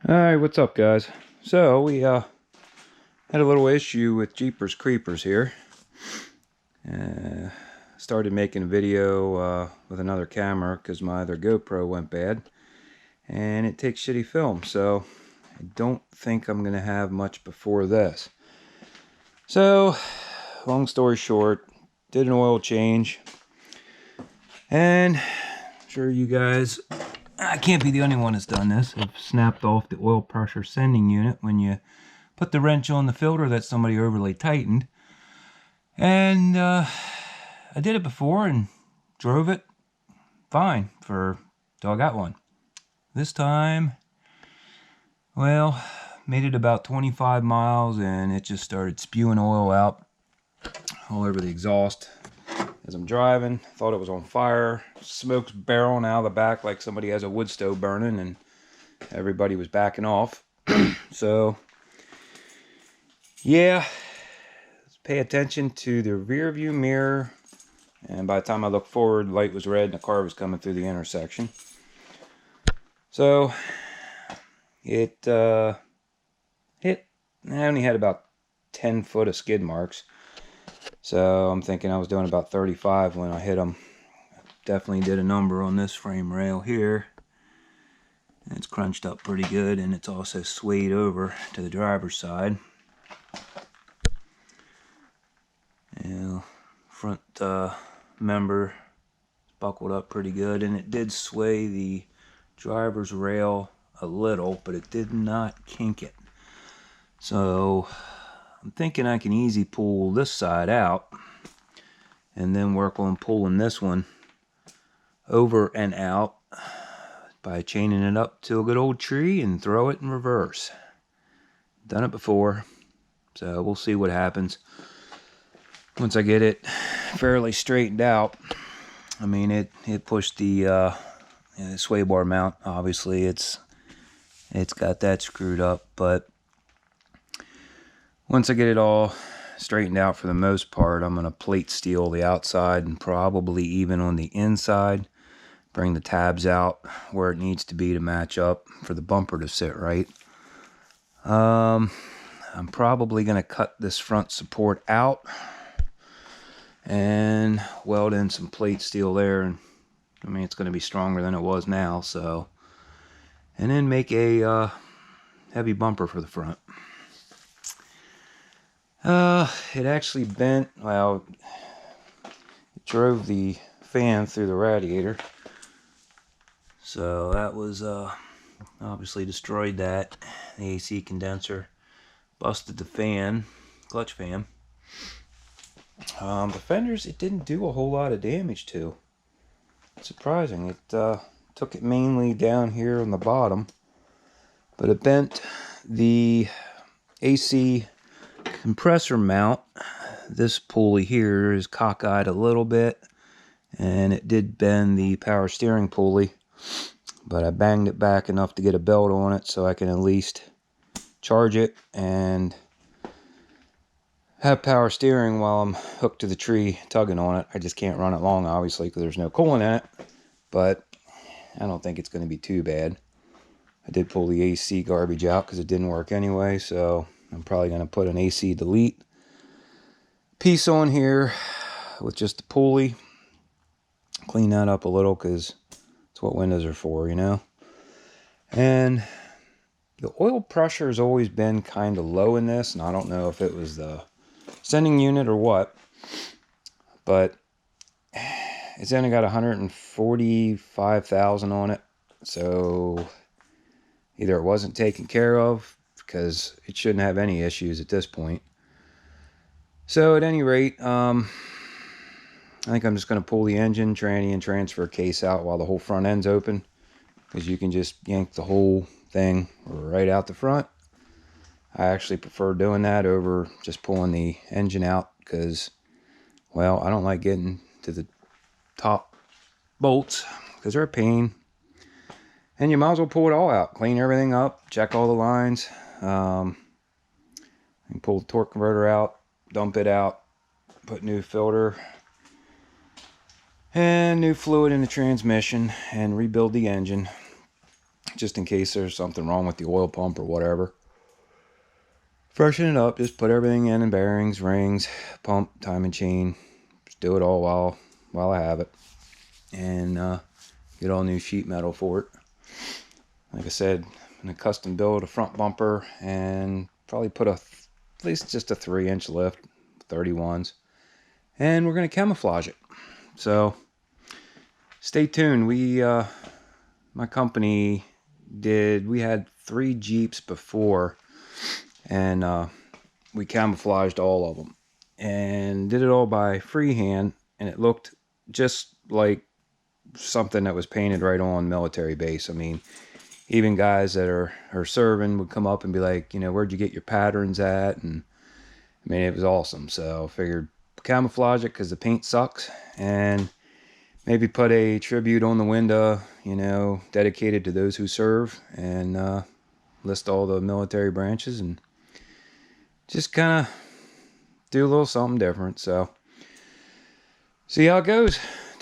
Alright, what's up guys? So we had a little issue with Jeepers Creepers here. Started making a video with another camera because my other GoPro went bad and it takes shitty film, so I don't think I'm gonna have much before this. So long story short, did an oil change, and I'm sure you guys, I can't be the only one that's done this. I've snapped off the oil pressure sending unit when you put the wrench on the filter that somebody overly tightened. And I did it before and drove it fine till I got one. This time, well, made it about 25 miles and it just started spewing oil out all over the exhaust. As I'm driving, thought it was on fire. Smoke's barreling out of the back like somebody has a wood stove burning, and everybody was backing off. So, yeah, let's pay attention to the rear view mirror. And by the time I looked forward, the light was red and the car was coming through the intersection. So, it hit, I only had about 10 foot of skid marks. So I'm thinking I was doing about 35 when I hit them. Definitely did a number on this frame rail here. And it's crunched up pretty good, and it's also swayed over to the driver's side. And front member buckled up pretty good, and it did sway the driver's rail a little, but it did not kink it. So I'm thinking I can easy pull this side out and then work on pulling this one over and out by chaining it up to a good old tree and throw it in reverse. Done it before, so we'll see what happens once I get it fairly straightened out. I mean, it pushed the sway bar mount. Obviously it's got that screwed up, but once I get it all straightened out, for the most part, I'm going to plate steel the outside and probably even on the inside. Bring the tabs out where it needs to be to match up for the bumper to sit right. I'm probably going to cut this front support out and weld in some plate steel there. And I mean, it's going to be stronger than it was now, so. And then make a heavy bumper for the front. It actually bent, well, it drove the fan through the radiator. So that was, obviously destroyed that. The AC condenser. Busted the fan, clutch fan. The fenders, it didn't do a whole lot of damage to. It's surprising. It took it mainly down here on the bottom. But it bent the AC compressor mount. This pulley here is cockeyed a little bit, and it did bend the power steering pulley, but I banged it back enough to get a belt on it so I can at least charge it and have power steering while I'm hooked to the tree tugging on it. I just can't run it long, obviously, because there's no coolant in it, but I don't think it's going to be too bad. I did pull the AC garbage out because it didn't work anyway, so I'm probably going to put an AC delete piece on here with just the pulley. Clean that up a little because it's what windows are for, you know. And the oil pressure has always been kind of low in this, and I don't know if it was the sending unit or what, but it's only got 145,000 on it, so either it wasn't taken care of, because it shouldn't have any issues at this point. So at any rate, I think I'm just going to pull the engine, tranny, and transfer case out while the whole front end's open, because you can just yank the whole thing right out the front. I actually prefer doing that over just pulling the engine out because, well, I don't like getting to the top bolts because they're a pain. And you might as well pull it all out, clean everything up, check all the lines, and pull the torque converter out, dump it out, put new filter and new fluid in the transmission, and rebuild the engine. just in case there's something wrong with the oil pump or whatever. Freshen it up, just put everything in, and bearings, rings, pump, timing chain. Just do it all while I have it. And get all new sheet metal for it. Like I said, I'm going to custom build a front bumper and probably put at least just a 3-inch lift, 31s. And we're going to camouflage it. So stay tuned. My company we had 3 Jeeps before, and we camouflaged all of them and did it all by freehand, and it looked just like something that was painted right on military base. I mean, even guys that are serving would come up and be like, where'd you get your patterns at? And I mean, it was awesome. So I figured camouflage it because the paint sucks, and maybe put a tribute on the window, dedicated to those who serve, and list all the military branches, and just kind of do a little something different. So see how it goes.